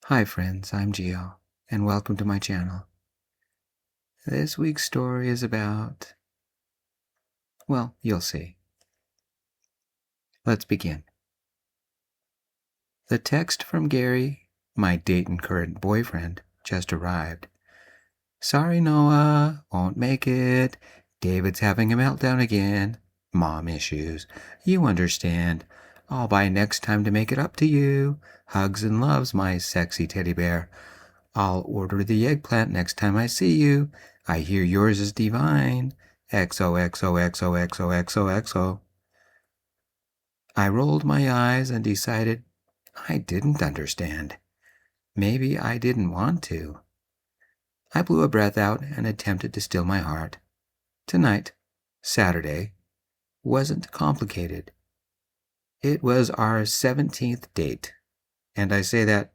Hi friends, I'm Gio, and welcome to my channel. This week's story is about, well, you'll see. Let's begin. The text from Gary, my date and current boyfriend, just arrived. Sorry, Noah, won't make it. David's having a meltdown again. Mom issues. You understand. I'll buy next time to make it up to you. Hugs and loves, my sexy teddy bear. I'll order the eggplant next time I see you. I hear yours is divine. XOXOXOXOXOXO. I rolled my eyes and decided I didn't understand. Maybe I didn't want to. I blew a breath out and attempted to still my heart. Tonight, Saturday, wasn't complicated. It was our 17th date, and I say that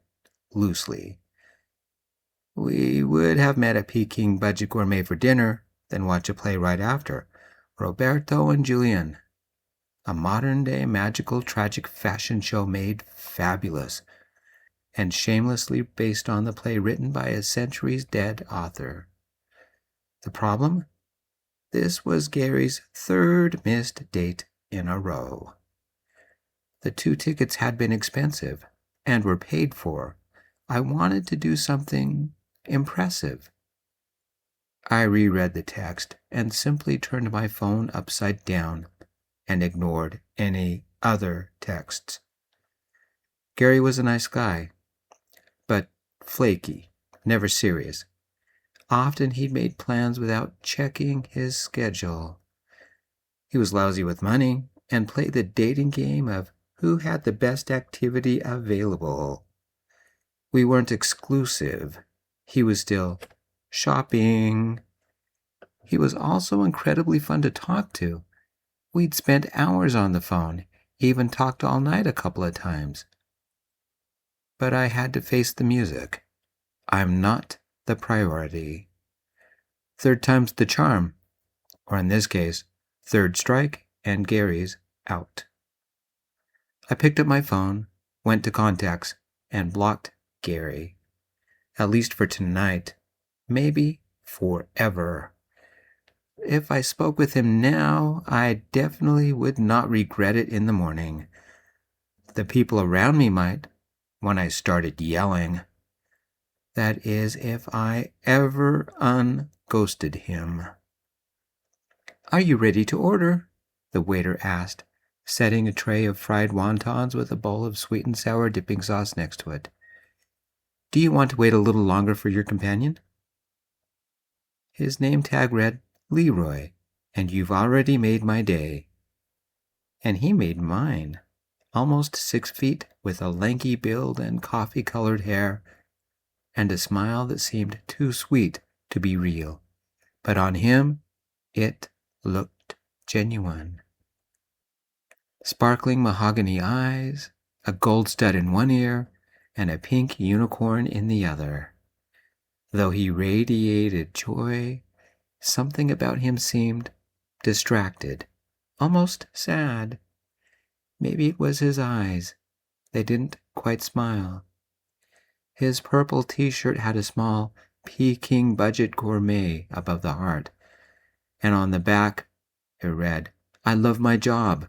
loosely. We would have met at Peking Budget Gourmet for dinner, then watch a play right after, Roberto and Julian, a modern-day magical tragic fashion show made fabulous, and shamelessly based on the play written by a centuries-dead author. The problem? This was Gary's third missed date in a row. The 2 tickets had been expensive and were paid for. I wanted to do something impressive. I reread the text and simply turned my phone upside down and ignored any other texts. Gary was a nice guy, but flaky, never serious. Often he'd made plans without checking his schedule. He was lousy with money and played the dating game of who had the best activity available. We weren't exclusive. He was still shopping. He was also incredibly fun to talk to. We'd spent hours on the phone, even talked all night a couple of times. But I had to face the music. I'm not the priority. Third time's the charm, or in this case, third strike and Gary's out. I picked up my phone, went to contacts, and blocked Gary. At least for tonight, maybe forever. If I spoke with him now, I definitely would not regret it in the morning. The people around me might, when I started yelling. That is, if I ever unghosted him. Are you ready to order? The waiter asked, setting a tray of fried wontons with a bowl of sweet and sour dipping sauce next to it. Do you want to wait a little longer for your companion? His name tag read Leroy, and you've already made my day. And he made mine. Almost 6 feet, with a lanky build and coffee-colored hair, and a smile that seemed too sweet to be real. But on him, it looked genuine. Sparkling mahogany eyes, a gold stud in one ear, and a pink unicorn in the other. Though he radiated joy, something about him seemed distracted, almost sad. Maybe it was his eyes. They didn't quite smile. His purple t-shirt had a small Peking Budget Gourmet above the heart, and on the back it read, I love my job,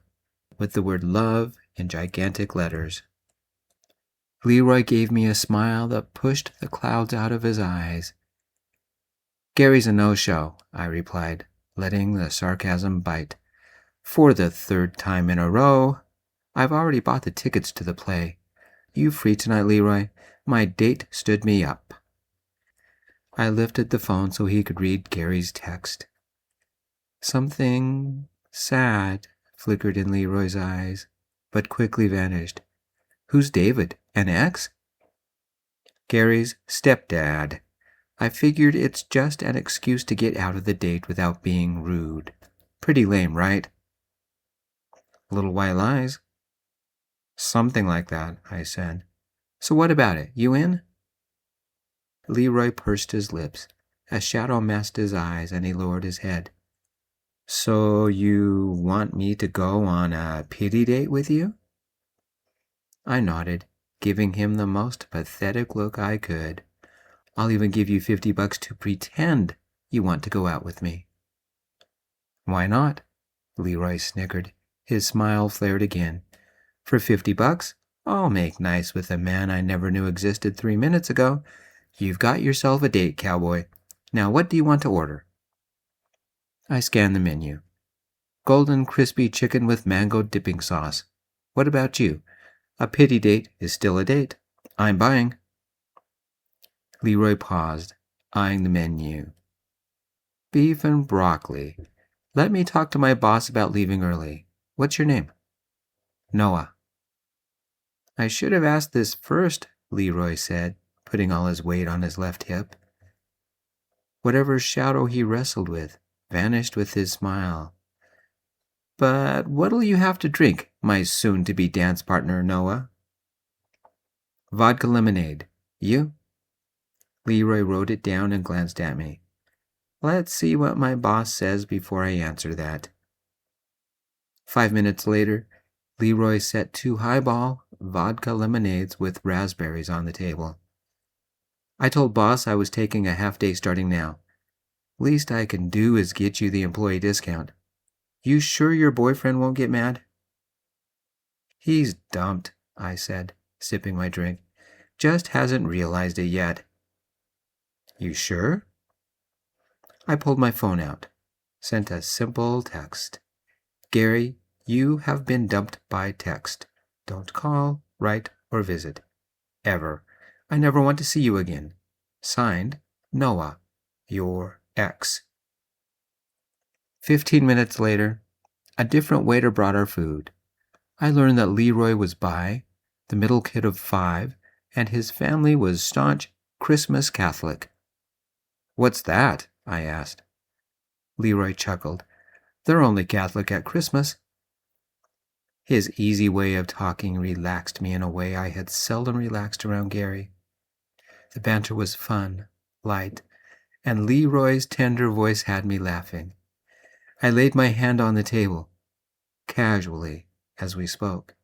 with the word love in gigantic letters. Leroy gave me a smile that pushed the clouds out of his eyes. Gary's a no-show, I replied, letting the sarcasm bite. For the 3rd time in a row. I've already bought the tickets to the play. You free tonight, Leroy? My date stood me up. I lifted the phone so he could read Gary's text. Something sad flickered in Leroy's eyes, but quickly vanished. Who's David? An ex? Gary's stepdad. I figured it's just an excuse to get out of the date without being rude. Pretty lame, right? Little white lies. Something like that, I said. So what about it? You in? Leroy pursed his lips. A shadow masked his eyes, and he lowered his head. So you want me to go on a pity date with you? I nodded, giving him the most pathetic look I could. I'll even give you $50 to pretend you want to go out with me. Why not? Leroy snickered. His smile flared again. For $50, I'll make nice with a man I never knew existed 3 minutes ago. You've got yourself a date, cowboy. Now what do you want to order? I scanned the menu. Golden crispy chicken with mango dipping sauce. What about you? A pity date is still a date. I'm buying. Leroy paused, eyeing the menu. Beef and broccoli. Let me talk to my boss about leaving early. What's your name? Noah. I should have asked this first, Leroy said, putting all his weight on his left hip. Whatever shadow he wrestled with vanished with his smile. But what'll you have to drink, my soon-to-be dance partner, Noah? Vodka lemonade. You? Leroy wrote it down and glanced at me. Let's see what my boss says before I answer that. 5 minutes later, Leroy set 2 highball vodka lemonades with raspberries on the table. I told boss I was taking a half-day starting now. Least I can do is get you the employee discount. You sure your boyfriend won't get mad? He's dumped, I said, sipping my drink. Just hasn't realized it yet. You sure? I pulled my phone out, sent a simple text. Gary, you have been dumped by text. Don't call, write, or visit. Ever. I never want to see you again. Signed, Noah, your ex. 15 minutes later, a different waiter brought our food. I learned that Leroy was bi, the middle kid of 5, and his family was staunch Christmas Catholic. What's that? I asked. Leroy chuckled. They're only Catholic at Christmas. His easy way of talking relaxed me in a way I had seldom relaxed around Gary. The banter was fun, light, and Leroy's tender voice had me laughing. I laid my hand on the table, casually, as we spoke.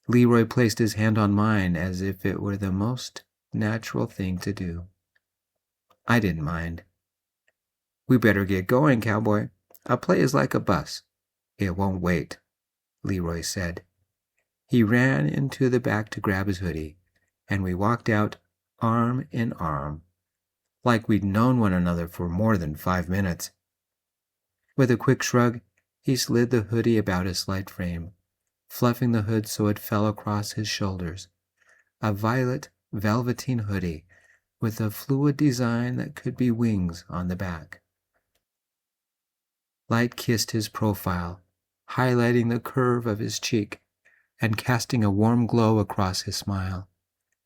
Leroy placed his hand on mine as if it were the most natural thing to do. I didn't mind. We better get going, cowboy. A play is like a bus. It won't wait, Leroy said. He ran into the back to grab his hoodie, and we walked out arm in arm, like we'd known one another for more than 5 minutes. With a quick shrug, he slid the hoodie about his slight frame, fluffing the hood so it fell across his shoulders. A violet velveteen hoodie with a fluid design that could be wings on the back. Light kissed his profile, highlighting the curve of his cheek and casting a warm glow across his smile.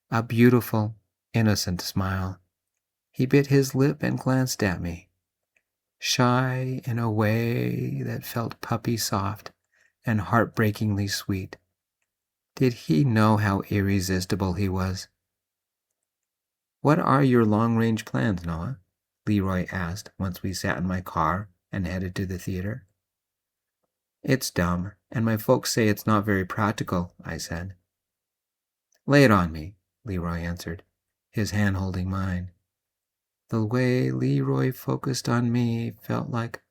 A beautiful, innocent smile. He bit his lip and glanced at me, shy in a way that felt puppy soft and heartbreakingly sweet. Did he know how irresistible he was? What are your long-range plans, Noah? Leroy asked once we sat in my car and headed to the theater. It's dumb, and my folks say it's not very practical, I said. Lay it on me, Leroy answered, his hand holding mine. The way Leroy focused on me felt like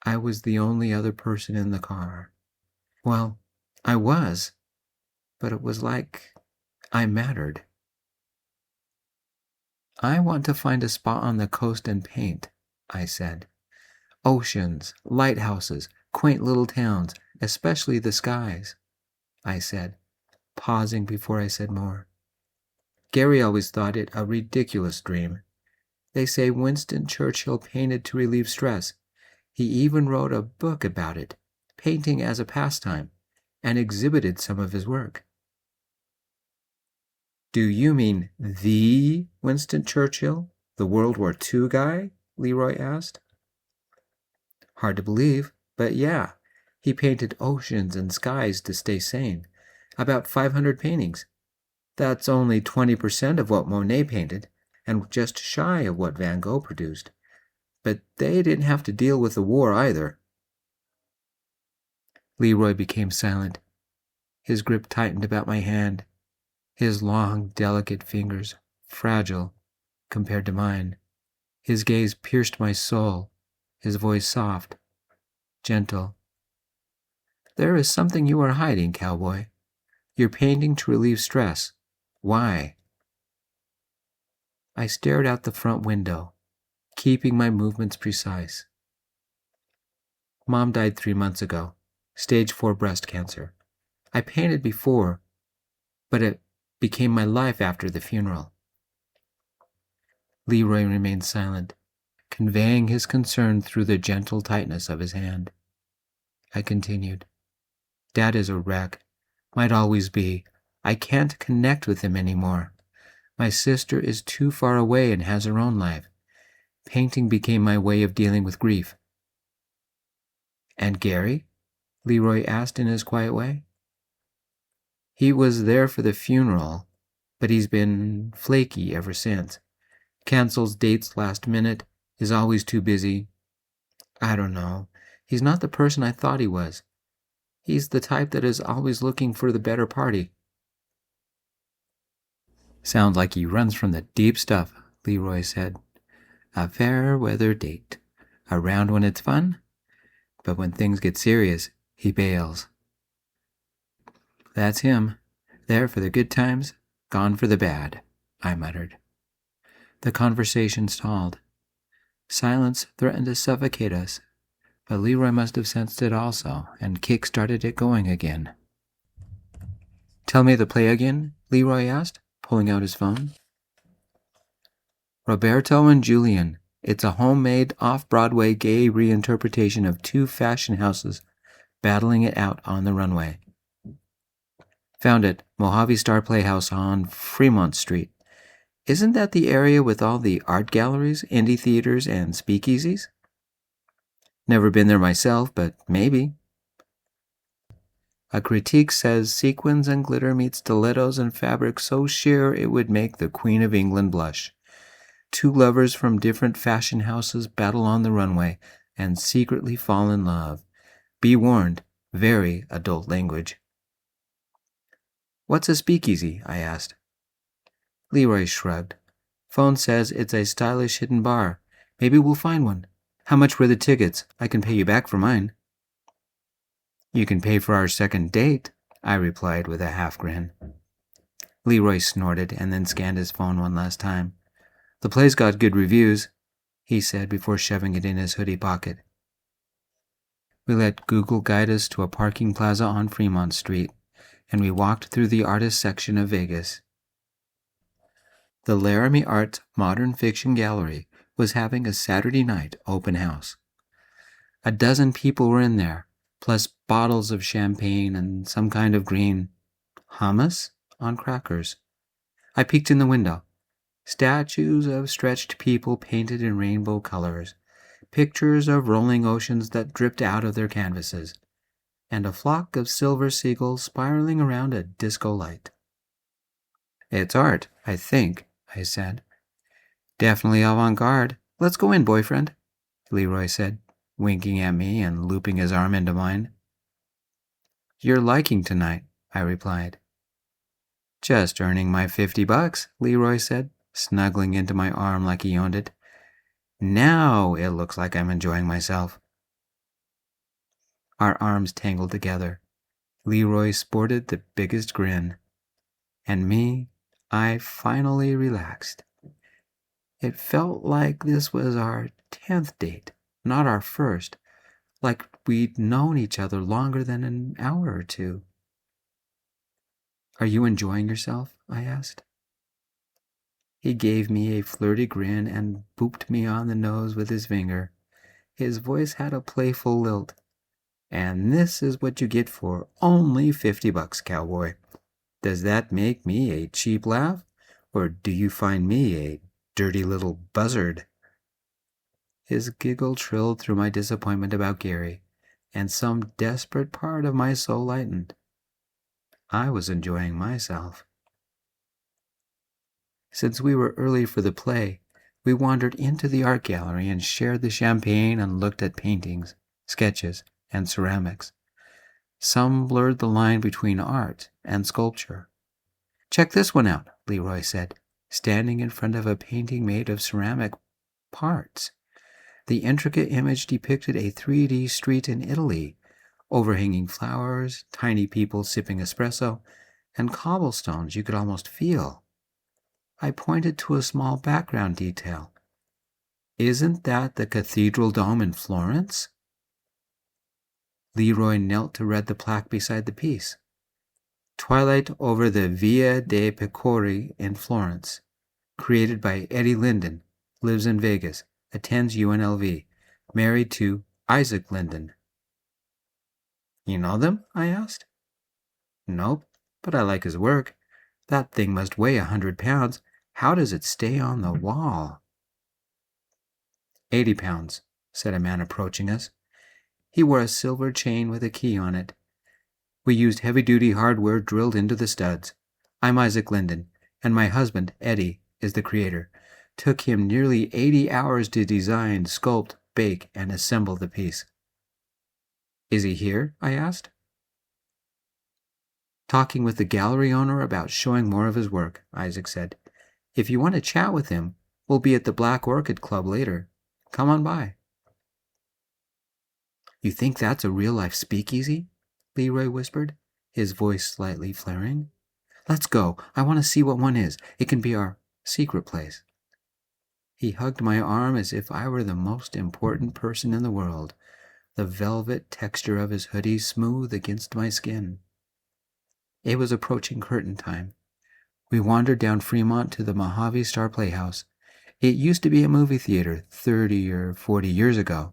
I was the only other person in the car. Well, I was, but it was like I mattered. I want to find a spot on the coast and paint, I said. Oceans, lighthouses, quaint little towns, especially the skies, I said, pausing before I said more. Gary always thought it a ridiculous dream. They say Winston Churchill painted to relieve stress. He even wrote a book about it, painting as a pastime, and exhibited some of his work. Do you mean the Winston Churchill, the World War II guy? Leroy asked. Hard to believe, but yeah, he painted oceans and skies to stay sane. About 500 paintings. That's only 20% of what Monet painted, and just shy of what Van Gogh produced. But they didn't have to deal with the war either. Leroy became silent. His grip tightened about my hand. his long, delicate fingers fragile compared to mine. His gaze pierced my soul, his voice soft, gentle. "There is something you are hiding, cowboy. You're painting to relieve stress. Why?" I stared out the front window, keeping my movements precise. Mom died 3 months ago, stage 4 breast cancer. I painted before, but it became my life after the funeral. Leroy remained silent, conveying his concern through the gentle tightness of his hand. I continued. "Dad is a wreck. Might always be. I can't connect with him anymore. My sister is too far away and has her own life. Painting became my way of dealing with grief." "And Gary?" Leroy asked in his quiet way. "He was there for the funeral, but he's been flaky ever since. Cancels dates last minute, is always too busy. I don't know. He's not the person I thought he was. He's the type that is always looking for the better party." "Sounds like he runs from the deep stuff," Leroy said. "A fair weather date. Around when it's fun, but when things get serious, he bails." "That's him. There for the good times, gone for the bad," I muttered. The conversation stalled. Silence threatened to suffocate us, but Leroy must have sensed it also and kick-started it going again. "Tell me the play again?" Leroy asked, pulling out his phone. "Roberto and Julian. It's a homemade, off-Broadway gay reinterpretation of 2 fashion houses battling it out on the runway. Found it, Mojave Star Playhouse on Fremont Street. Isn't that the area with all the art galleries, indie theaters, and speakeasies?" "Never been there myself, but maybe." "A critique says sequins and glitter meet stilettos and fabric so sheer it would make the Queen of England blush. 2 lovers from different fashion houses battle on the runway and secretly fall in love. Be warned, very adult language." "What's a speakeasy?" I asked. Leroy shrugged. "Phone says it's a stylish hidden bar. Maybe we'll find one. How much were the tickets? I can pay you back for mine." "You can pay for our second date," I replied with a half grin. Leroy snorted and then scanned his phone one last time. "The play's got good reviews," he said before shoving it in his hoodie pocket. We let Google guide us to a parking plaza on Fremont Street, and we walked through the artist section of Vegas. The Laramie Arts Modern Fiction Gallery was having a Saturday night open house. 12 people were in there, plus bottles of champagne and some kind of green hummus on crackers. I peeked in the window. Statues of stretched people painted in rainbow colors, pictures of rolling oceans that dripped out of their canvases, and a flock of silver seagulls spiraling around a disco light. "It's art, I think," I said. "Definitely avant-garde. Let's go in, boyfriend," Leroy said, winking at me and looping his arm into mine. "You're liking tonight," I replied. "Just earning my $50, Leroy said, snuggling into my arm like he owned it. "Now it looks like I'm enjoying myself." Our arms tangled together. Leroy sported the biggest grin. And me, I finally relaxed. It felt like this was our 10th date, not our first, like we'd known each other longer than an hour or 2. "Are you enjoying yourself?" I asked. He gave me a flirty grin and booped me on the nose with his finger. His voice had a playful lilt. "And this is what you get for only $50, cowboy. Does that make me a cheap laugh, or do you find me a dirty little buzzard?" His giggle trilled through my disappointment about Gary, and some desperate part of my soul lightened. I was enjoying myself. Since we were early for the play, we wandered into the art gallery and shared the champagne and looked at paintings, sketches, and ceramics. Some blurred the line between art and sculpture. Check this one out, Leroy said, standing in front of a painting made of ceramic parts. The intricate image depicted a 3D street in Italy, overhanging flowers, tiny people sipping espresso, and cobblestones you could almost feel. I pointed to a small background detail. Isn't that the cathedral dome in Florence? Leroy knelt to read the plaque beside the piece. Twilight over the Via dei Pecori in Florence. Created by Eddie Linden. Lives in Vegas. Attends UNLV. Married to Isaac Linden. You know them? I asked. Nope, but I like his work. That thing must weigh 100 pounds. How does it stay on the wall? 80 pounds, said a man approaching us. He wore a silver chain with a key on it. We used heavy-duty hardware drilled into the studs. I'm Isaac Linden, and my husband, Eddie, is the creator. Took him nearly 80 hours to design, sculpt, bake, and assemble the piece. Is he here? I asked. Talking with the gallery owner about showing more of his work, Isaac said. If you want to chat with him, we'll be at the Black Orchid Club later. Come on by. You think that's a real-life speakeasy? Leroy whispered, his voice slightly flaring. Let's go. I want to see what one is. It can be our secret place. He hugged my arm as if I were the most important person in the world, the velvet texture of his hoodie smooth against my skin. It was approaching curtain time. We wandered down Fremont to the Mojave Star Playhouse. It used to be a movie theater 30 or 40 years ago,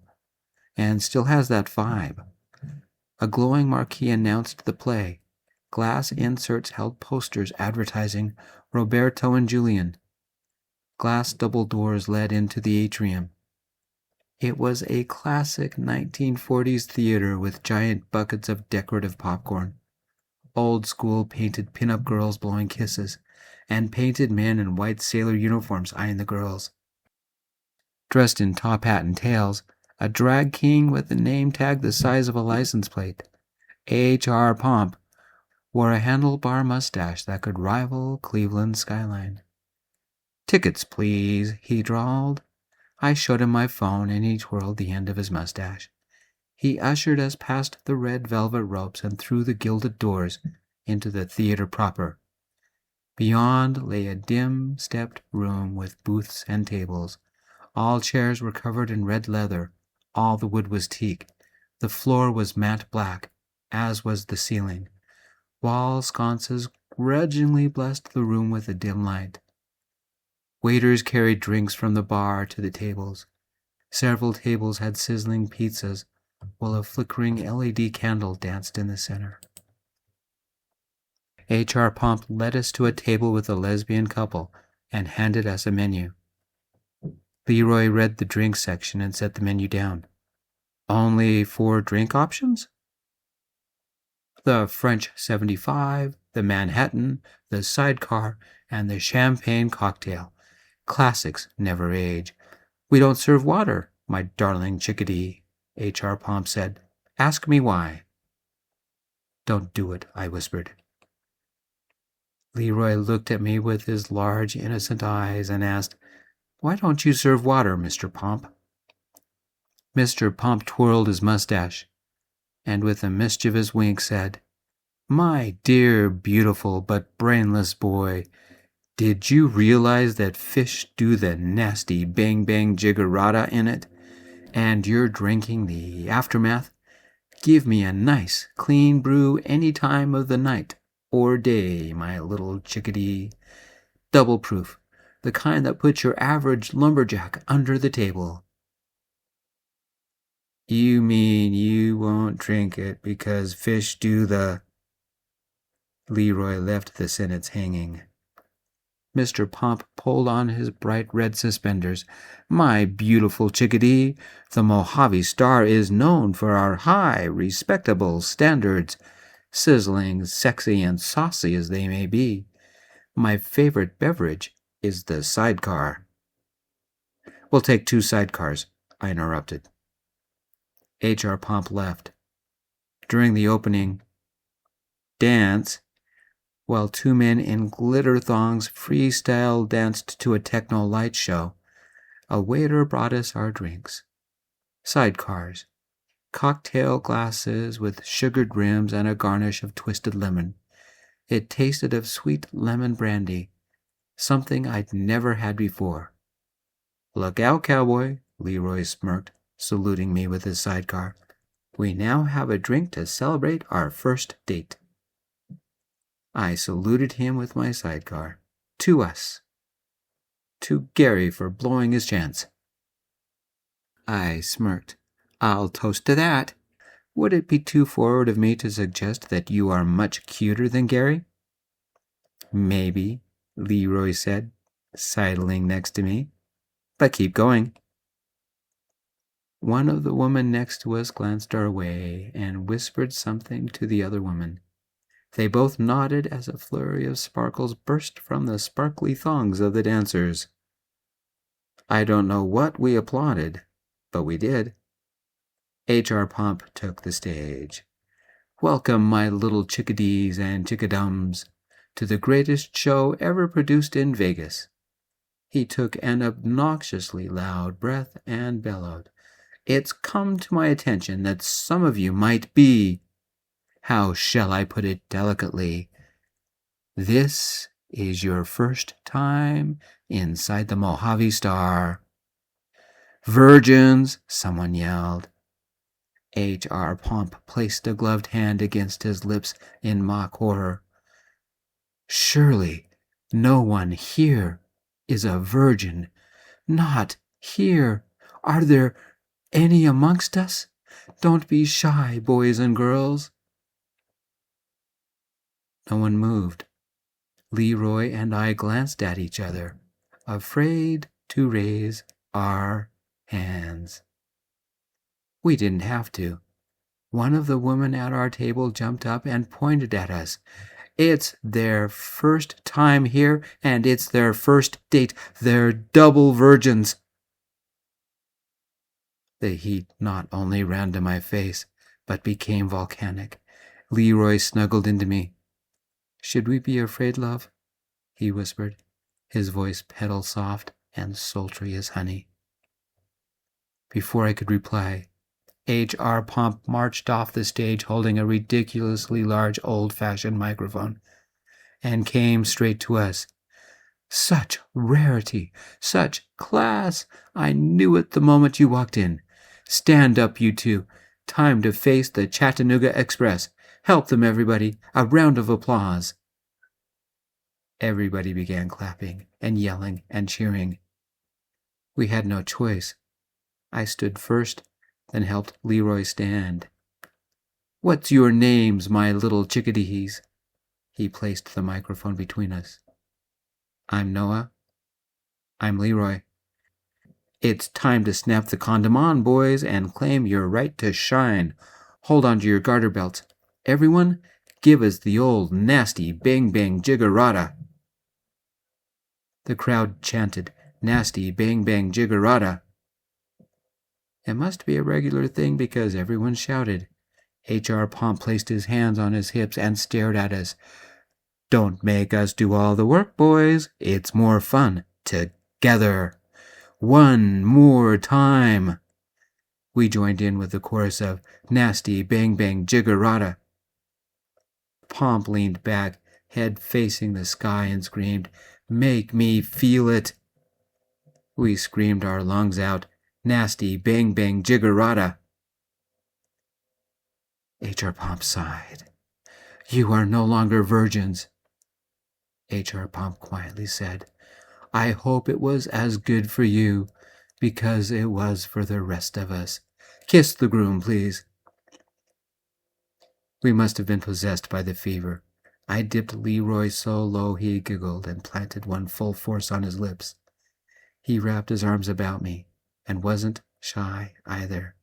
and still has that vibe. A glowing marquee announced the play. Glass inserts held posters advertising Roberto and Julian. Glass double doors led into the atrium. It was a classic 1940s theater with giant buckets of decorative popcorn, old-school painted pin-up girls blowing kisses, and painted men in white sailor uniforms eyeing the girls. Dressed in top hat and tails, a drag king with a name tag the size of a license plate, H.R. Pomp, wore a handlebar mustache that could rival Cleveland's skyline. Tickets, please, he drawled. I showed him my phone and he twirled the end of his mustache. He ushered us past the red velvet ropes and through the gilded doors into the theater proper. Beyond lay a dim-stepped room with booths and tables. All chairs were covered in red leather. All the wood was teak. The floor was matte black, as was the ceiling. Wall sconces grudgingly blessed the room with a dim light. Waiters carried drinks from the bar to the tables. Several tables had sizzling pizzas, while a flickering LED candle danced in the center. H.R. Pomp led us to a table with a lesbian couple and handed us a menu. Leroy read the drink section and set the menu down. Only 4 drink options? The French 75, the Manhattan, the Sidecar, and the Champagne cocktail. Classics never age. We don't serve water, my darling chickadee, H.R. Pomp said. Ask me why. Don't do it, I whispered. Leroy looked at me with his large, innocent eyes and asked, Why don't you serve water, Mr. Pomp? Mr. Pomp twirled his mustache, and with a mischievous wink said, My dear, beautiful, but brainless boy, did you realize that fish do the nasty bang-bang jiggerata in it, and you're drinking the aftermath? Give me a nice, clean brew any time of the night or day, my little chickadee. Double proof, the kind that puts your average lumberjack under the table. You mean you won't drink it because fish do the... Leroy left the sentence hanging. Mr. Pomp pulled on his bright red suspenders. My beautiful chickadee, the Mojave Star is known for our high, respectable standards, sizzling, sexy, and saucy as they may be. My favorite beverage is the Sidecar. We'll take 2 sidecars, I interrupted. H.R. Pomp left. During the opening dance, while two men in glitter thongs freestyle danced to a techno light show. A waiter brought us our drinks. Sidecars, cocktail glasses with sugared rims and a garnish of twisted lemon. It tasted of sweet lemon brandy, something I'd never had before. "Look out, cowboy," Leroy smirked, saluting me with his sidecar. "We now have a drink to celebrate our first date." I saluted him with my sidecar. To us. To Gary for blowing his chance. I smirked. "I'll toast to that. Would it be too forward of me to suggest that you are much cuter than Gary?" "Maybe," Leroy said, sidling next to me. "But keep going." One of the women next to us glanced our way and whispered something to the other woman. They both nodded as a flurry of sparkles burst from the sparkly thongs of the dancers. I don't know what we applauded, but we did. H.R. Pomp took the stage. "Welcome, my little chickadees and chickadums, to the greatest show ever produced in Vegas." He took an obnoxiously loud breath and bellowed. "It's come to my attention that some of you might be, how shall I put it delicately? This is your first time inside the Mojave Star." "Virgins!" someone yelled. H.R. Pomp placed a gloved hand against his lips in mock horror. "Surely no one here is a virgin. Not here. Are there any amongst us? Don't be shy, boys and girls." No one moved. Leroy and I glanced at each other, afraid to raise our hands. We didn't have to. One of the women at our table jumped up and pointed at us. "It's their first time here, and it's their first date. They're double virgins." The heat not only ran to my face, but became volcanic. Leroy snuggled into me. "Should we be afraid, love?" he whispered, his voice petal soft and sultry as honey. Before I could reply, H.R. Pomp marched off the stage holding a ridiculously large old-fashioned microphone and came straight to us. "Such rarity, such class! I knew it the moment you walked in. Stand up, you two. Time to face the Chattanooga Express. Help them, everybody. A round of applause." Everybody began clapping and yelling and cheering. We had no choice. I stood first, then helped Leroy stand. "What's your names, my little chickadees?" He placed the microphone between us. "I'm Noah." "I'm Leroy." "It's time to snap the condom on, boys, and claim your right to shine. Hold on to your garter belts. Everyone, give us the old nasty bang-bang jiggerata." The crowd chanted, "Nasty bang-bang jiggerata." It must be a regular thing because everyone shouted. H.R. Pomp placed his hands on his hips and stared at us. "Don't make us do all the work, boys. It's more fun together. One more time." We joined in with the chorus of "Nasty Bang Bang Jiggerata." Pomp leaned back, head facing the sky, and screamed, "Make me feel it." We screamed our lungs out, "Nasty Bang Bang Jiggerata." H.R. Pomp sighed. "You are no longer virgins." H.R. Pomp quietly said, "I hope it was as good for you, because it was for the rest of us. Kiss the groom, please." We must have been possessed by the fever. I dipped Leroy so low he giggled and planted one full force on his lips. He wrapped his arms about me, and wasn't shy either.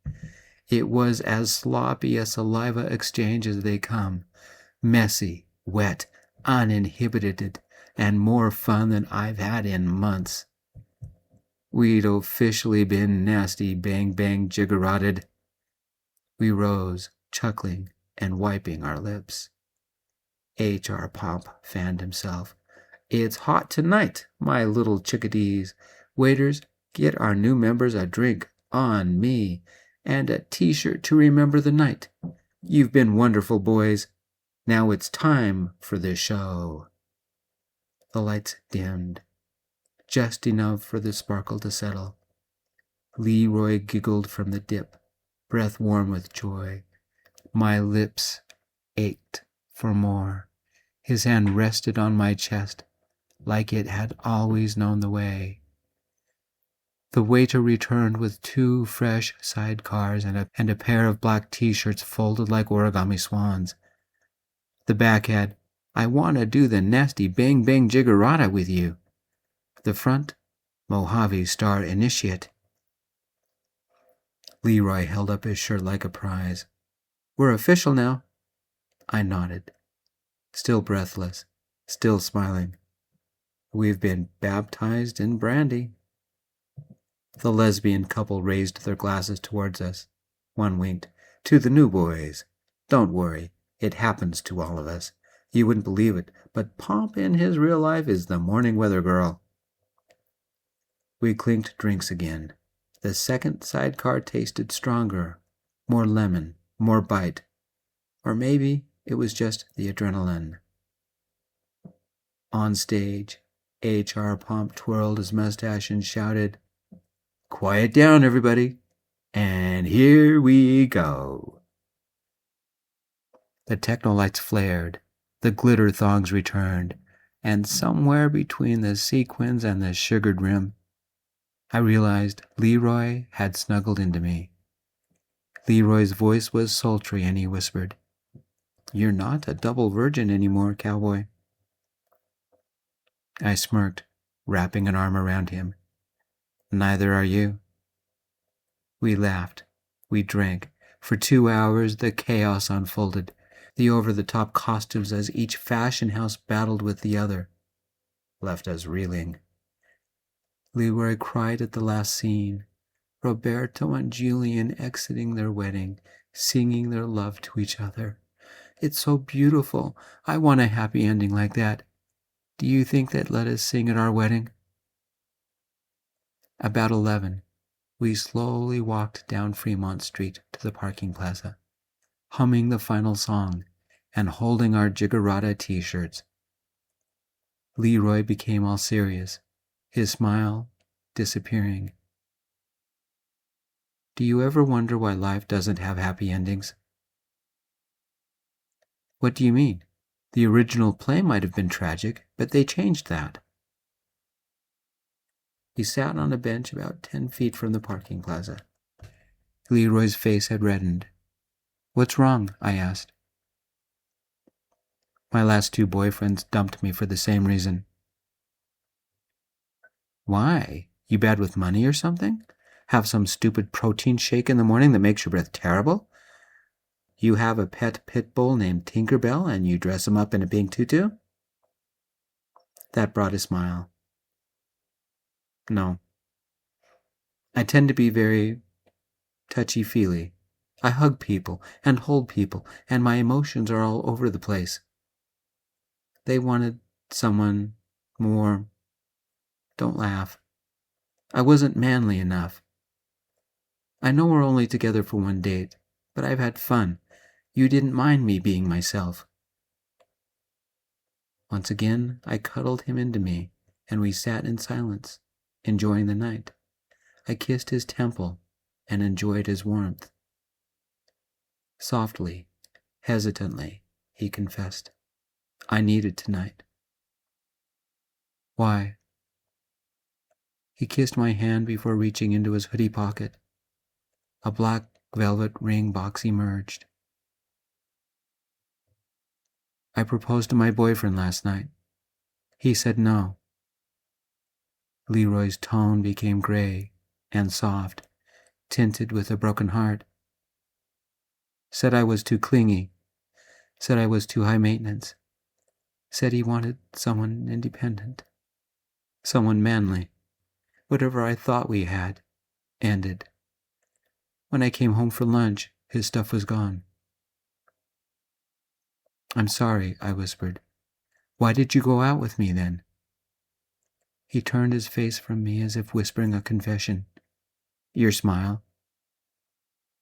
It was as sloppy a saliva exchange as they come. Messy, wet, uninhibited, and more fun than I've had in months. We'd officially been nasty bang-bang jiggerotted. We rose, chuckling and wiping our lips. H.R. Pomp fanned himself. It's hot tonight, my little chickadees. Waiters, get our new members a drink on me and a t-shirt to remember the night. You've been wonderful, boys. Now it's time for the show. The lights dimmed, just enough for the sparkle to settle. Leroy giggled from the dip, breath warm with joy. My lips ached for more. His hand rested on my chest, like it had always known the way. The waiter returned with 2 fresh sidecars and a pair of black t-shirts folded like origami swans. The back had, I want to do the nasty bang bang jiggerata with you. The front, Mojave Star Initiate. Leroy held up his shirt like a prize. We're official now. I nodded, still breathless, still smiling. We've been baptized in brandy. The lesbian couple raised their glasses towards us. One winked. To the new boys. Don't worry, it happens to all of us. You wouldn't believe it, but Pomp in his real life is the morning weather girl. We clinked drinks again. The second sidecar tasted stronger, more lemon, more bite. Or maybe it was just the adrenaline. On stage, H.R. Pomp twirled his mustache and shouted, Quiet down, everybody, and here we go. The techno lights flared, the glitter thongs returned, and somewhere between the sequins and the sugared rim, I realized Leroy had snuggled into me. Leroy's voice was sultry, and he whispered, You're not a double virgin anymore, cowboy. I smirked, wrapping an arm around him. Neither are you. We laughed. We drank. For 2 hours, the chaos unfolded, the over-the-top costumes as each fashion house battled with the other, left us reeling. Leroy cried at the last scene. Roberto and Julian exiting their wedding, singing their love to each other. It's so beautiful. I want a happy ending like that. Do you think they'd let us sing at our wedding? About 11, we slowly walked down Fremont Street to the parking plaza, humming the final song and holding our Jiggerata t-shirts. Leroy became all serious, his smile disappearing. Do you ever wonder why life doesn't have happy endings? What do you mean? The original play might have been tragic, but they changed that. He sat on a bench about 10 feet from the parking plaza. Leroy's face had reddened. What's wrong? I asked. My last 2 boyfriends dumped me for the same reason. Why? You bad with money or something? Have some stupid protein shake in the morning that makes your breath terrible? You have a pet pit bull named Tinkerbell and you dress him up in a pink tutu? That brought a smile. No. I tend to be very touchy-feely. I hug people and hold people, and my emotions are all over the place. They wanted someone more. Don't laugh. I wasn't manly enough. I know we're only together for 1 date, but I've had fun. You didn't mind me being myself. Once again, I cuddled him into me, and we sat in silence, enjoying the night. I kissed his temple and enjoyed his warmth. Softly, hesitantly, he confessed, I needed tonight. Why? He kissed my hand before reaching into his hoodie pocket. A black velvet ring box emerged. I proposed to my boyfriend last night. He said no. Leroy's tone became gray and soft, tinted with a broken heart. Said I was too clingy. Said I was too high maintenance. Said he wanted someone independent. Someone manly. Whatever I thought we had ended. When I came home for lunch, his stuff was gone. I'm sorry, I whispered. Why did you go out with me then? He turned his face from me as if whispering a confession. Your smile.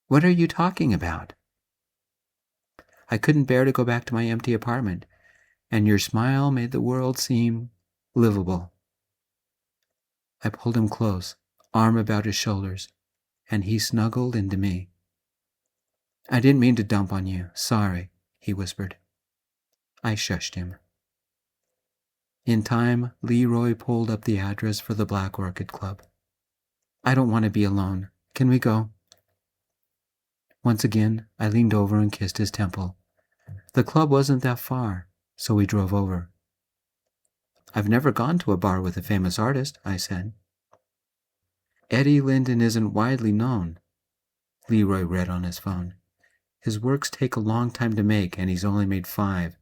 What are you talking about? I couldn't bear to go back to my empty apartment, and your smile made the world seem livable. I pulled him close, arm about his shoulders, and he snuggled into me. I didn't mean to dump on you. Sorry, he whispered. I shushed him. In time, Leroy pulled up the address for the Black Orchid Club. I don't want to be alone. Can we go? Once again, I leaned over and kissed his temple. The club wasn't that far, so we drove over. I've never gone to a bar with a famous artist, I said. Eddie Linden isn't widely known. Leroy read on his phone. His works take a long time to make, and he's only made 5.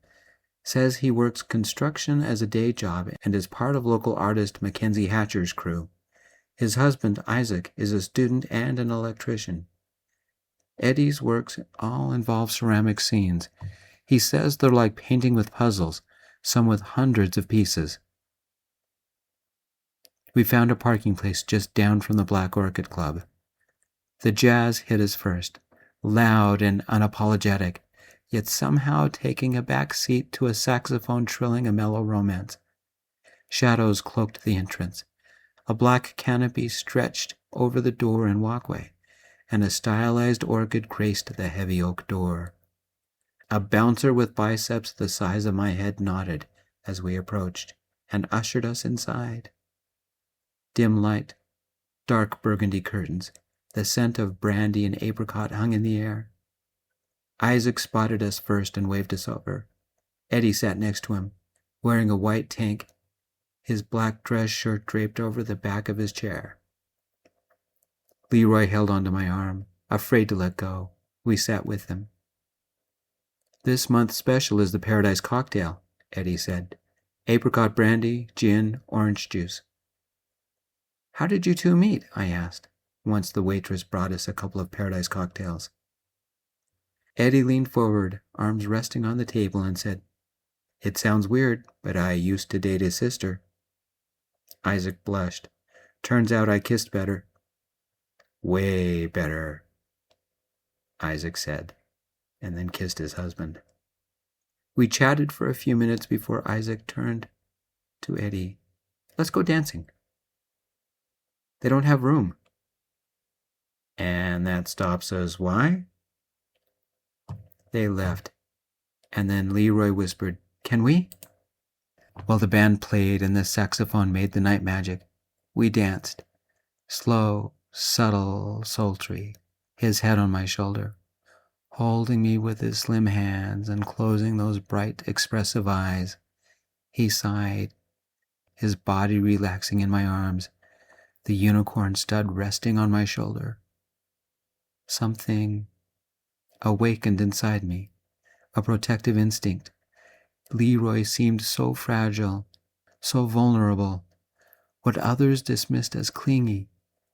Says he works construction as a day job and is part of local artist Mackenzie Hatcher's crew. His husband, Isaac, is a student and an electrician. Eddie's works all involve ceramic scenes. He says they're like painting with puzzles, some with hundreds of pieces. We found a parking place just down from the Black Orchid Club. The jazz hit us first, loud and unapologetic, yet somehow taking a back seat to a saxophone trilling a mellow romance. Shadows cloaked the entrance. A black canopy stretched over the door and walkway, and a stylized orchid graced the heavy oak door. A bouncer with biceps the size of my head nodded as we approached and ushered us inside. Dim light, dark burgundy curtains, the scent of brandy and apricot hung in the air. Isaac spotted us first and waved us over. Eddie sat next to him, wearing a white tank, his black dress shirt draped over the back of his chair. Leroy held onto my arm, afraid to let go. We sat with him. This month's special is the Paradise Cocktail, Eddie said. Apricot brandy, gin, orange juice. How did you two meet? I asked, once the waitress brought us a couple of Paradise cocktails. Eddie leaned forward, arms resting on the table, and said, It sounds weird, but I used to date his sister. Isaac blushed. Turns out I kissed better. Way better, Isaac said, and then kissed his husband. We chatted for a few minutes before Isaac turned to Eddie. Let's go dancing. They don't have room. And that stops us why? They left, and then Leroy whispered, Can we? While the band played and the saxophone made the night magic, we danced, slow, subtle, sultry, his head on my shoulder, holding me with his slim hands and closing those bright, expressive eyes. He sighed, his body relaxing in my arms, the unicorn stud resting on my shoulder. Something awakened inside me, a protective instinct. Leroy seemed so fragile, so vulnerable. What others dismissed as clingy,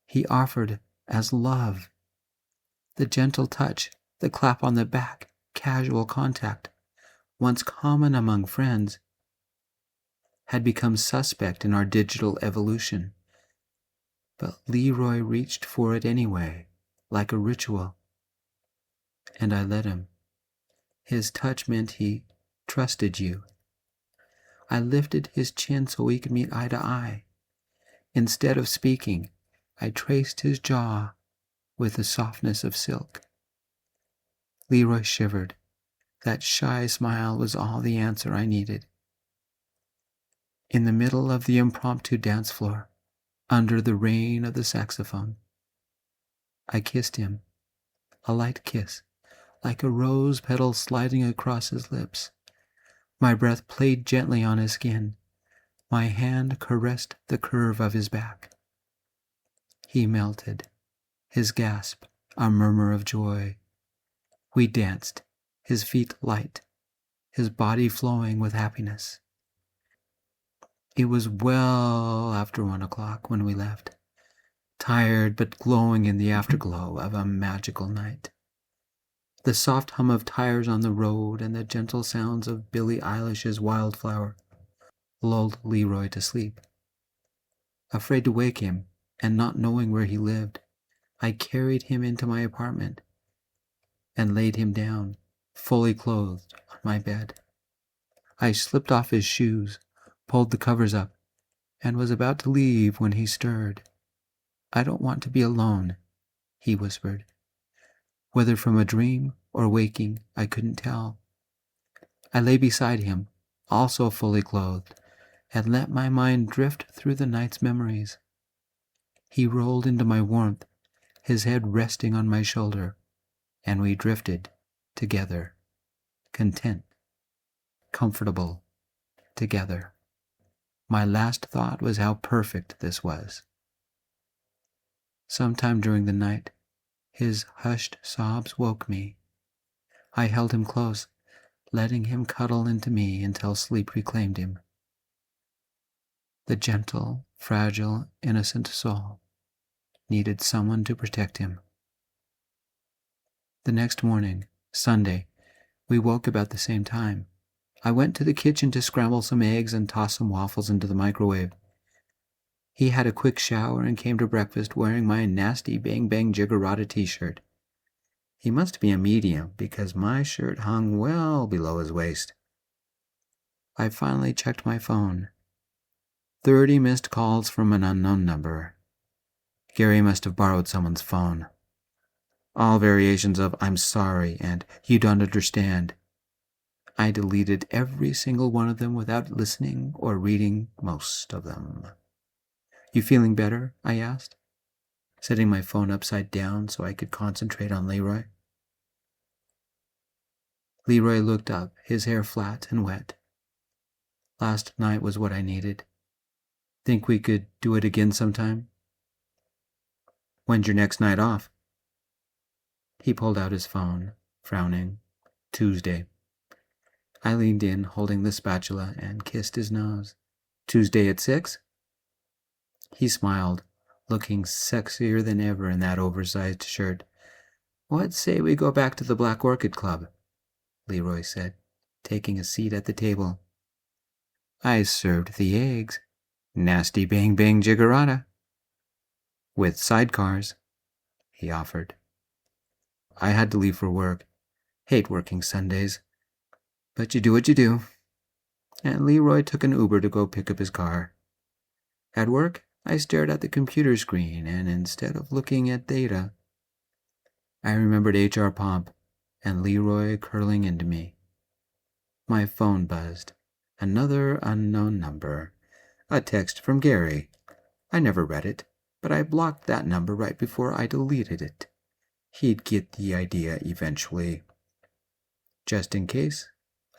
he offered as love. The gentle touch, the clap on the back, casual contact, once common among friends, had become suspect in our digital evolution. But Leroy reached for it anyway, like a ritual. And I let him. His touch meant he trusted you. I lifted his chin so we could meet eye to eye. Instead of speaking, I traced his jaw with the softness of silk. Leroy shivered. That shy smile was all the answer I needed. In the middle of the impromptu dance floor, under the rain of the saxophone, I kissed him, a light kiss, like a rose petal sliding across his lips. My breath played gently on his skin. My hand caressed the curve of his back. He melted, his gasp a murmur of joy. We danced, his feet light, his body flowing with happiness. It was well after 1 o'clock when we left, tired but glowing in the afterglow of a magical night. The soft hum of tires on the road and the gentle sounds of Billie Eilish's Wildflower lulled Leroy to sleep. Afraid to wake him, and not knowing where he lived, I carried him into my apartment and laid him down, fully clothed, on my bed. I slipped off his shoes, pulled the covers up, and was about to leave when he stirred. "I don't want to be alone," he whispered. Whether from a dream or waking, I couldn't tell. I lay beside him, also fully clothed, and let my mind drift through the night's memories. He rolled into my warmth, his head resting on my shoulder, and we drifted together, content, comfortable, together. My last thought was how perfect this was. Sometime during the night, his hushed sobs woke me. I held him close, letting him cuddle into me until sleep reclaimed him. The gentle, fragile, innocent soul needed someone to protect him. The next morning, Sunday, we woke about the same time. I went to the kitchen to scramble some eggs and toss some waffles into the microwave. He had a quick shower and came to breakfast wearing my nasty Bang Bang Jiggerata t-shirt. He must be a medium because my shirt hung well below his waist. I finally checked my phone. 30 missed calls from an unknown number. Gary must have borrowed someone's phone. All variations of "I'm sorry" and "you don't understand." I deleted every single one of them without listening or reading most of them. "You feeling better?" I asked, setting my phone upside down so I could concentrate on Leroy. Leroy looked up, his hair flat and wet. "Last night was what I needed. Think we could do it again sometime?" "When's your next night off?" He pulled out his phone, frowning. "Tuesday." I leaned in, holding the spatula, and kissed his nose. "Tuesday at 6? He smiled, looking sexier than ever in that oversized shirt. "What say we go back to the Black Orchid Club?" Leroy said, taking a seat at the table. I served the eggs. Nasty Bang Bang Jiggerata. "With sidecars," he offered. I had to leave for work. Hate working Sundays. But you do what you do. And Leroy took an Uber to go pick up his car. At work, I stared at the computer screen, and instead of looking at data, I remembered HR Pomp and Leroy curling into me. My phone buzzed. Another unknown number. A text from Gary. I never read it, but I blocked that number right before I deleted it. He'd get the idea eventually. Just in case,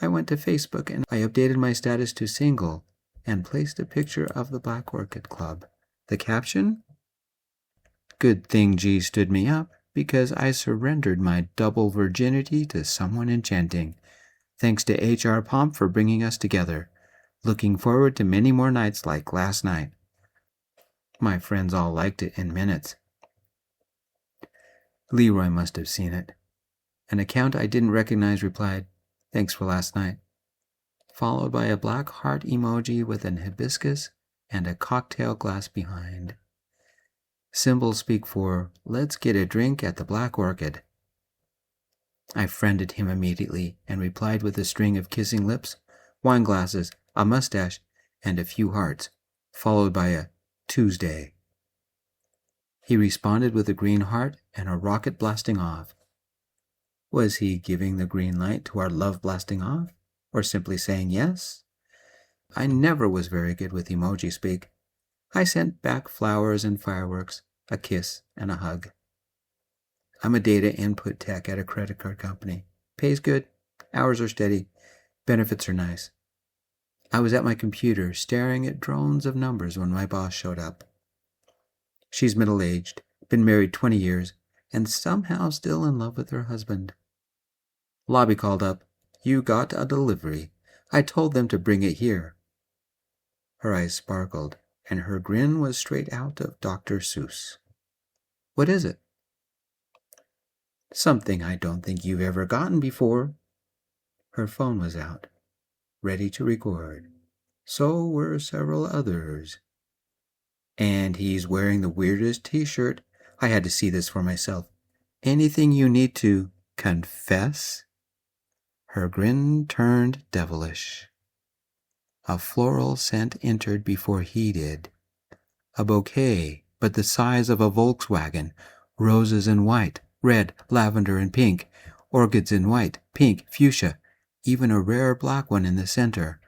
I went to Facebook and I updated my status to single and placed a picture of the Black Orchid Club. The caption? "Good thing G stood me up because I surrendered my double virginity to someone enchanting. Thanks to HR Pomp for bringing us together. Looking forward to many more nights like last night." My friends all liked it in minutes. Leroy must have seen it. An account I didn't recognize replied, "Thanks for last night," followed by a black heart emoji with an hibiscus and a cocktail glass behind. Symbols speak for, "Let's get a drink at the Black Orchid." I friended him immediately and replied with a string of kissing lips, wine glasses, a mustache, and a few hearts, followed by a "Tuesday." He responded with a green heart and a rocket blasting off. Was he giving the green light to our love blasting off, or simply saying yes? I never was very good with emoji speak. I sent back flowers and fireworks, a kiss, and a hug. I'm a data input tech at a credit card company. Pays good, hours are steady, benefits are nice. I was at my computer staring at drones of numbers when my boss showed up. She's middle-aged, been married 20 years, and somehow still in love with her husband. Lobby called up. "You got a delivery. I told them to bring it here." Her eyes sparkled, and her grin was straight out of Dr. Seuss. "What is it?" Something I don't think you've ever gotten before. Her phone was out, ready to record. So were several others. And he's wearing the weirdest t-shirt. I had to see this for myself. Anything you need to confess? Her grin turned devilish. A floral scent entered before he did. A bouquet, but the size of a Volkswagen. Roses in white, red, lavender, and pink. Orchids in white, pink, fuchsia. Even a rare black one in the center.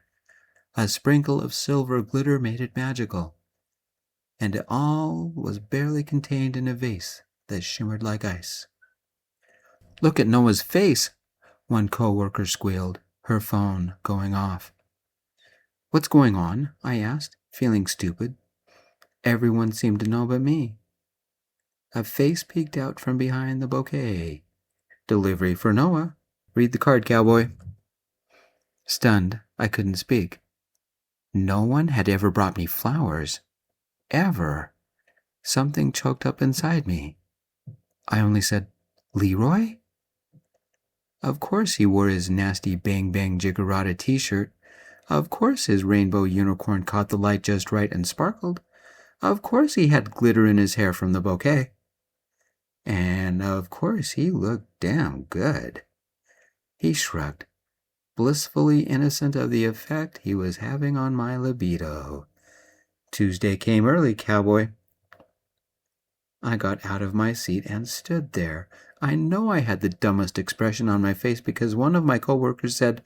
A sprinkle of silver glitter made it magical. And it all was barely contained in a vase that shimmered like ice. "Look at Noah's face," one co-worker squealed, her phone going off. "What's going on?" I asked, feeling stupid. Everyone seemed to know but me. A face peeked out from behind the bouquet. "Delivery for Noah. Read the card, cowboy." Stunned, I couldn't speak. No one had ever brought me flowers. Ever. Something choked up inside me. I only said, "Leroy?" Of course he wore his nasty Bang Bang Jiggerata t-shirt. Of course his rainbow unicorn caught the light just right and sparkled. Of course he had glitter in his hair from the bouquet. And of course he looked damn good. He shrugged, blissfully innocent of the effect he was having on my libido. "Tuesday came early, cowboy." I got out of my seat and stood there. I know I had the dumbest expression on my face because one of my coworkers said,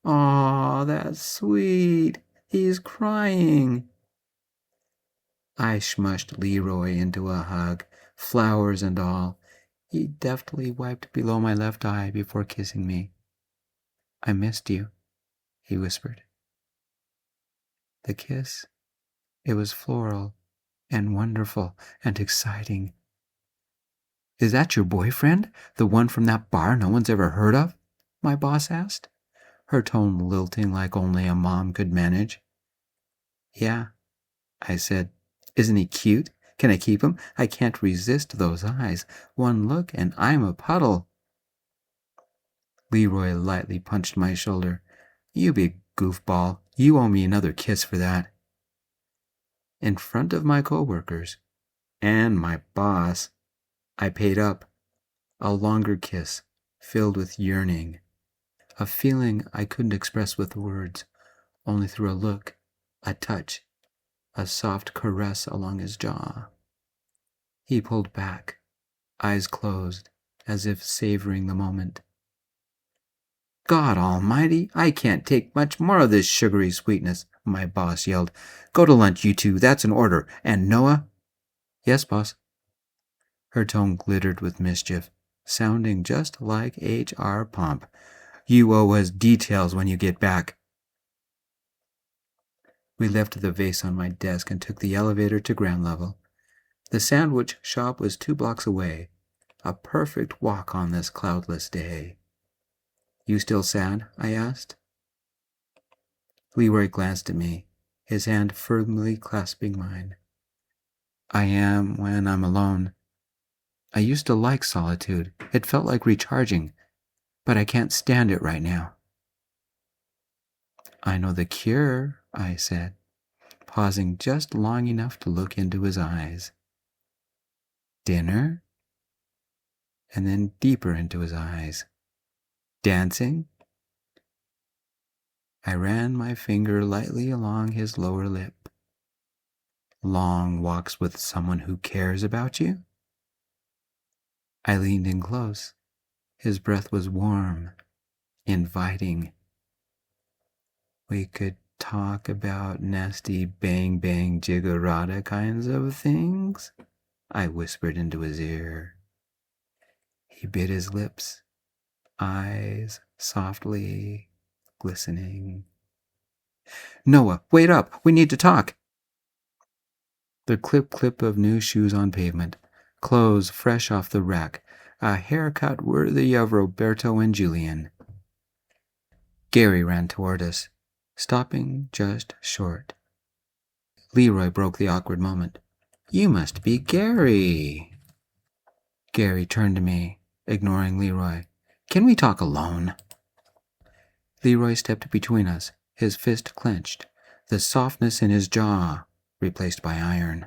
"Aw, that's sweet. He's crying." I smushed Leroy into a hug, flowers and all. He deftly wiped below my left eye before kissing me. "I missed you," he whispered. The kiss, it was floral and wonderful and exciting. "Is that your boyfriend? The one from that bar no one's ever heard of?" my boss asked, her tone lilting like only a mom could manage. "Yeah," I said. "Isn't he cute? Can I keep him? I can't resist those eyes. One look and I'm a puddle." Leroy lightly punched my shoulder. "You big goofball. You owe me another kiss for that." In front of my coworkers and my boss, I paid up. A longer kiss, filled with yearning. A feeling I couldn't express with words, only through a look, a touch, a soft caress along his jaw. He pulled back, eyes closed, as if savoring the moment. "God almighty, I can't take much more of this sugary sweetness," my boss yelled. "Go to lunch, you two, that's an order. And Noah?" "Yes, boss." Her tone glittered with mischief, sounding just like HR Pomp. "You owe us details when you get back." We left the vase on my desk and took the elevator to ground level. The sandwich shop was 2 blocks away, a perfect walk on this cloudless day. "You still sad?" I asked. Leroy glanced at me, his hand firmly clasping mine. "I am when I'm alone. I used to like solitude. It felt like recharging, but I can't stand it right now." "I know the cure," I said, pausing just long enough to look into his eyes. "Dinner?" And then deeper into his eyes. "Dancing?" I ran my finger lightly along his lower lip. "Long walks with someone who cares about you?" I leaned in close. His breath was warm, inviting. "We could talk about nasty Bang Bang Jiggerata kinds of things," I whispered into his ear. He bit his lips, eyes softly glistening. "Noah, wait up! We need to talk!" The clip-clip of new shoes on pavement, clothes fresh off the rack, a haircut worthy of Roberto and Julian. Gary ran toward us, stopping just short. Leroy broke the awkward moment. "You must be Gary." Gary turned to me, ignoring Leroy. "Can we talk alone?" Leroy stepped between us, his fist clenched, the softness in his jaw replaced by iron.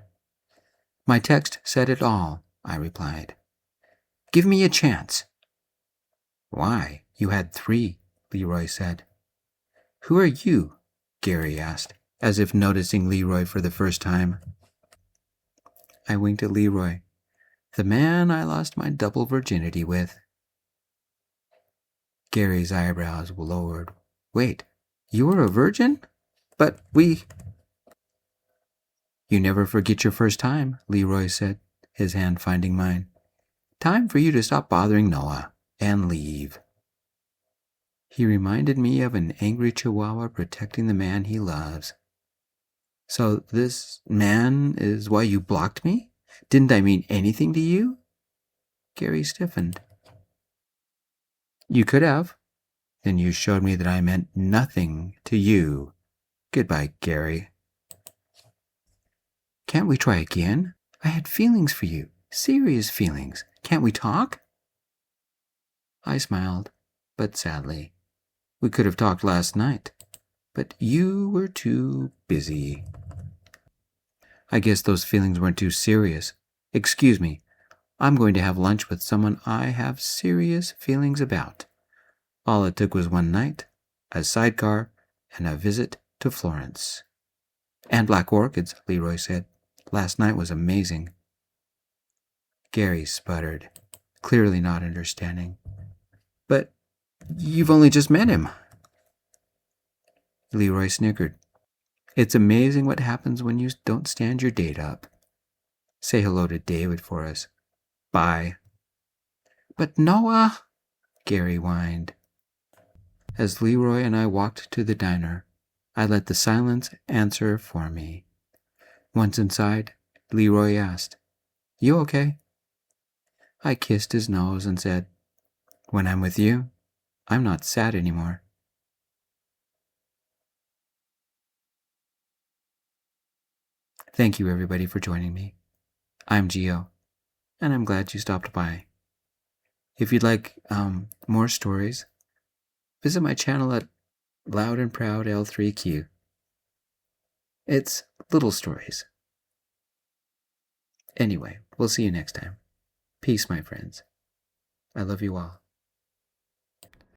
"My text said it all," I replied. "Give me a chance." "Why? You had 3, Leroy said. "Who are you?" Gary asked, as if noticing Leroy for the first time. I winked at Leroy. "The man I lost my double virginity with." Gary's eyebrows lowered. "Wait, you were a virgin? But we—" "You never forget your first time," Leroy said, his hand finding mine. "Time for you to stop bothering Noah and leave." He reminded me of an angry chihuahua protecting the man he loves. "So this man is why you blocked me? Didn't I mean anything to you?" Gary stiffened. "You could have. Then you showed me that I meant nothing to you. Goodbye, Gary." "Can't we try again? I had feelings for you. Serious feelings. Can't we talk?" I smiled, but sadly. "We could have talked last night, but you were too busy." "I guess those feelings weren't too serious. Excuse me, I'm going to have lunch with someone I have serious feelings about. All it took was one night, a sidecar, and a visit to Florence." "And black orchids," Leroy said. "Last night was amazing." Gary sputtered, clearly not understanding. "But you've only just met him." Leroy snickered. "It's amazing what happens when you don't stand your date up. Say hello to David for us." "Bye." "But Noah," Gary whined. As Leroy and I walked to the diner, I let the silence answer for me. Once inside, Leroy asked, "You okay?" I kissed his nose and said, "When I'm with you, I'm not sad anymore." Thank you, everybody, for joining me. I'm Gio, and I'm glad you stopped by. If you'd like more stories, visit my channel at Loud and Proud L3Q. It's little stories. Anyway, we'll see you next time. Peace, my friends. I love you all.